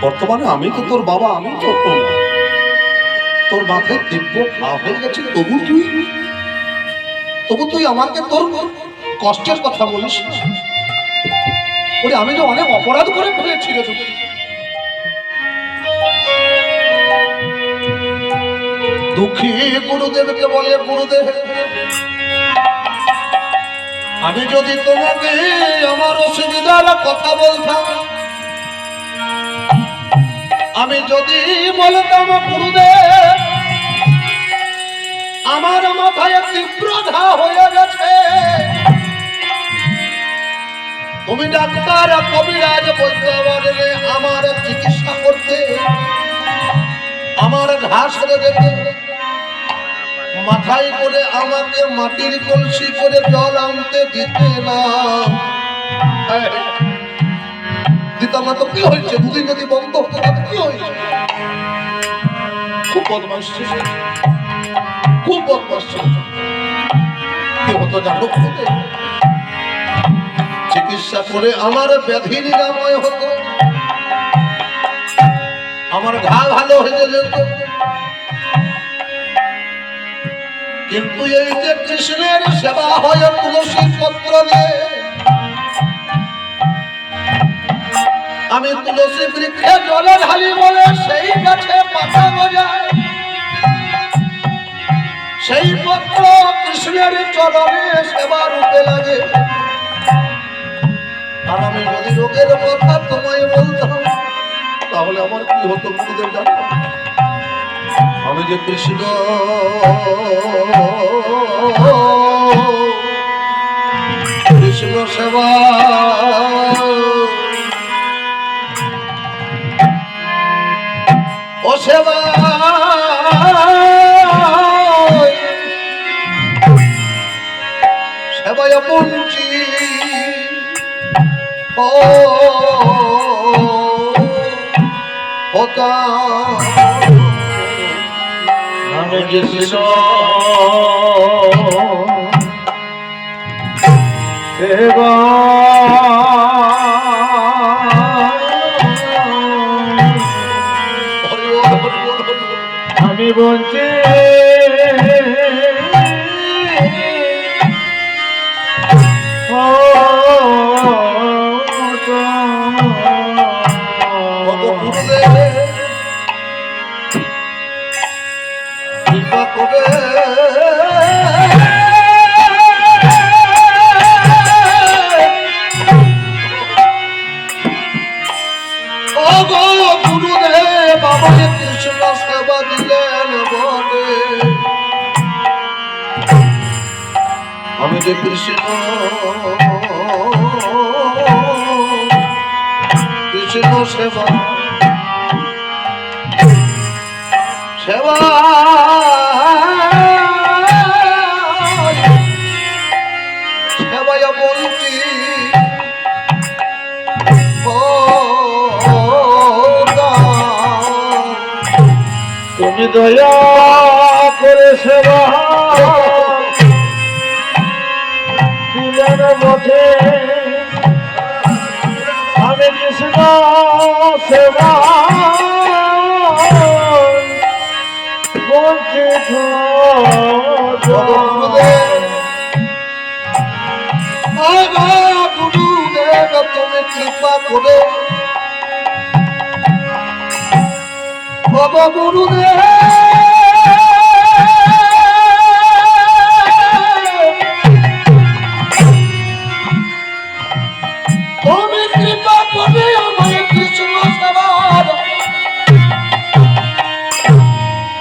বর্তমানে আমি তো তোর বাবা, আমি তো তোর মাথায় দিব্য ঘা হয়ে গেছে, তবু তুই আমাকে তোর কষ্টের কথা বলিস। ওরে আমি যে অনেক অপরাধ করে ফেলেছি রে তোকে। দুঃখী গুরুদেবকে বলে, গুরুদেব আমি যদি তোমাকে আমার অসুবিধার কথা বলতাম, আমি যদি বলতাম গুরুদেব আমার মাথায় তীব্র ঘা হয়ে গেছে, তুমি ডাক্তার কবিরাজ বলতে পারলে আমার চিকিৎসা করতে, আমার ঘা সেরে যেতে, মাথায় করে আমাকে মাটির কলসি করে জল আনতে দিতে না, দিতাম না তো কি হয়েছে? দুদিন যদি বন্ধ হতো কি হয়েছে? খুব বদমাশ ছিল, খুব বদমাশ ছিল। কি হতো জানো? চিকিৎসা করে আমার ব্যাধি নিরাময় হতো, আমার ঘা ভালো হয়ে যেত। কিন্তু এই যে কৃষ্ণের সেবা হয় তুলসী পত্র দিয়ে, আমি তুলসী বৃক্ষে জলে ঢালি বলে সেই গাছে পাতা গজায়, সেই পত্র কৃষ্ণের চরণে সেবা রূপে লাগে। আর আমি যদি রোগের কথা তোমায় বলতাম তাহলে আমার কি হতো গুরুদেব জানো? আমি যে কৃষ্ণ কৃষ্ণ সেবা ও সেবা সেবায় পঞ্চি হতা আমি কৃষ্ণ সেবা আমি বলছি আমি যে কৃষ্ণ কৃষ্ণ সেবা সেবা সেবায় বলছি তুমি দয়া করে সেবা বটে আমি কৃষ্ণ সেবা বঞ্চিত গুরুদেব তুমি কৃপা করে গুরুদেব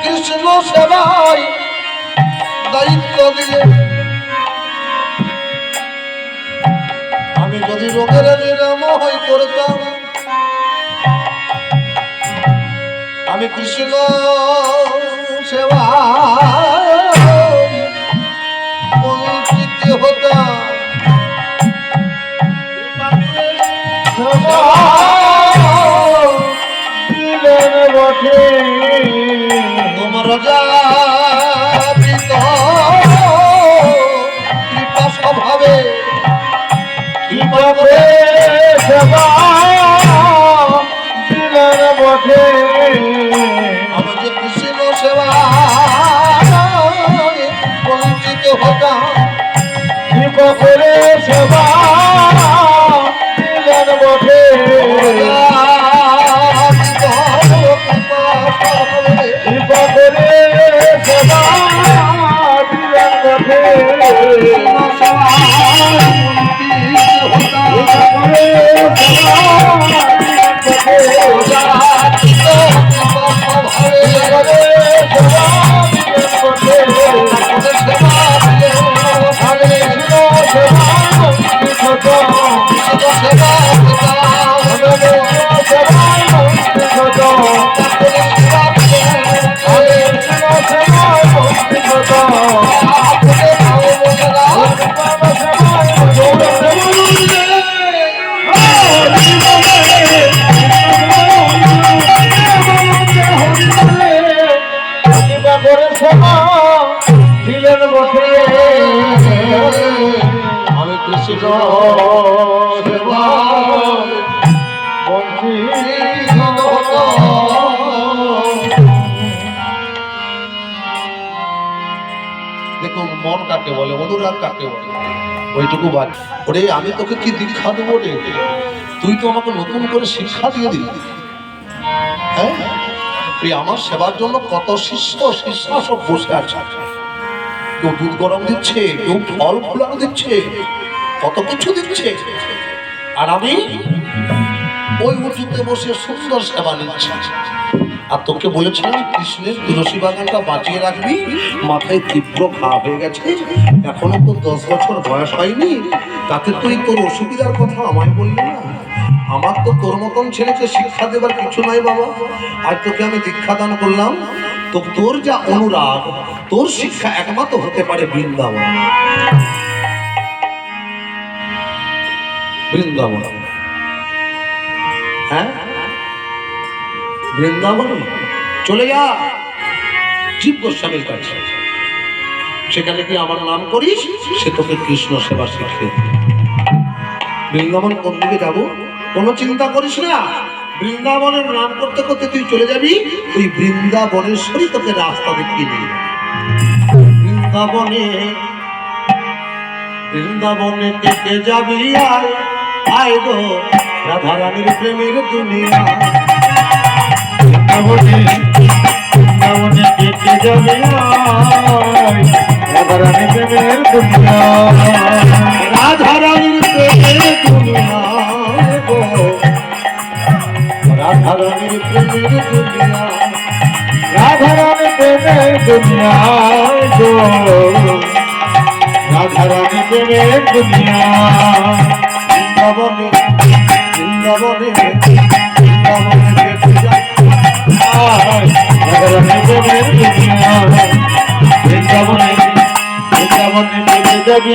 কৃষ্ণ সেবায় দায়িত্ব দিলে আমি যদি রোগের নিরাময় করতাম, আমি কৃষ্ণ সেবা বঞ্চিত হতাম। বটে তোমার কৃপা স্বভাবে কৃপা সেবা দিলেন কাকে বলে, অনুরাগ কাকে বলে, ওইটুকু বাদ। ওরে আমি তোকে কি দীক্ষা দেবো রে? তুই তো আমাকে নতুন করে শিক্ষা দিয়ে দিলি। হ্যাঁ, এই আমার সেবার জন্য কত শিষ্য শিষ্যা সব বসে আছে। কেউ দুধ গরম দিচ্ছে, কেউ ফল ফুলানো দিচ্ছে, কত কিছু দিচ্ছে, আর আমি ওই উঁচুতে বসে সুন্দর সেবা নিচ্ছি। আর তোকে বলেছিলাম কৃষ্ণের তুলসী বাগানটা বাঁচিয়ে রাখবি, মাথায় তীব্র ঘা হয়ে গেছে, এখনো তো 10 বছর বয়স হয়নি, তাতে তুই তোর অসুবিধার কথা আমায় বললি না। আমার তো তোর মতন ছেলেকে শিক্ষা দেবার কিছু নাই বাবা। আজ তোকে আমি দীক্ষা দান করলাম, তো তোর যা অনুরাগ, তোর শিক্ষা একমাত্র হতে পারে বৃন্দাবন। বৃন্দাবন, হ্যাঁ বৃন্দাবন চলে যা জীব গোস্বামীর কাছে, সেখানে কি আমার নাম করিস, সে তোকে কৃষ্ণ সেবা শিখিয়ে দেবে। বৃন্দাবন কোন দিকে যাবো কোনো চিন্তা করিস না, বৃন্দাবনের নাম করতে করতে তুই চলে যাবি, তুই বৃন্দাবনেশ্বরী তোকে রাস্তা দেখিয়ে দিবি। বৃন্দাবনে বৃন্দাবনে কে যাবি, আয় আয় গো রাধা রানীর প্রেমের দুনিয়া। বৃন্দাবনে বৃন্দাবনে কে যাবি, আয় রাধা রানীর প্রেমের দুনিয়া, রাধা রানীর প্রেমের দুনিয়া গো, রাধা রানীর প্রেমের দুনিয়া, রাধা রানীর প্রেমের দুনিয়া গো, রাধা রানীর প্রেমের দুনিয়া। বৃন্দাবনে বৃন্দাবনে বৃন্দাবনে রাধা রানীর প্রেমের দুনিয়া, বৃন্দাবনে বৃন্দাবনে যাবি।